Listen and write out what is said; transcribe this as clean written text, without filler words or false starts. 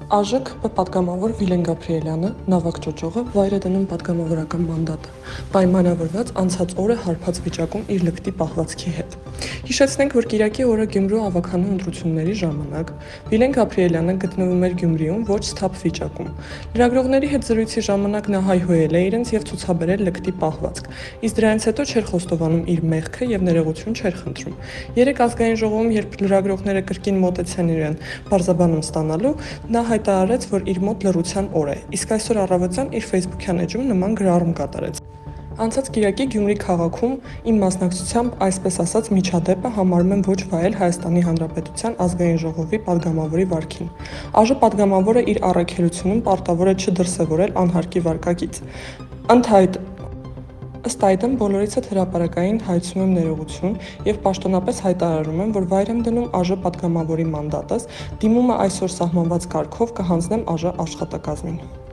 ԱԺ պատգամավոր Վիլեն Գաբրիելյանը նավակ ճոճողը վայր է դնում պատգամավորական մանդատը, պայմանավորված անցած օրը հարբած վիճակում իր լկտի պահվածքի հետ։ Հիշեցնենք, որ կիրակի օրը Գյումրու ավագանու ընտրությունների ժամանակ Վիլեն Գաբրիելյանը գտնվում էր Գյումրիում ոչ սթափ վիճակում։ Լրագրողների հետ զրույցի ժամանակ նա հայհոյել է իրենց եւ ցուցաբերել լկտի պահվածք, իսկ դրանից հետո չէր խոստովանում իր մեղքը եւ ներողություն չէր խնդրում։ Երեք ազգային ժողովում, երբ լրագրողները կրկին մոտեցան իրեն բարձաբանում ստանալու, նա հայտարարեց, որ իր մոտ լռության օր է, իսկ այսօր առավոտյան իր Facebook-յան էջում նման գրառում կատարեց։ Անցած կիրակի Գյումրի քաղաքում իմ մասնակցությամբ, այսպես ասած, միջադեպը համարում եմ ոչ վայել Հայաստանի Հանրապետության ազգային ժողովի պատգամավորի վարքին։ ԱԺ պատգամավորը իր առաքելությունում պարտավոր է չդրսևորել անհարկի վարքագիծ։ Ըստ այդմ բոլորից հետ հրապարակային հայցում եմ ներողություն եւ պաշտոնապես հայտարարում եմ, որ վայր եմ դնում ԱԺ պատգամավորի մանդատս, դիմումը այսօր սահմանված կարգով կհանձնեմ ԱԺ աշխատակազմին։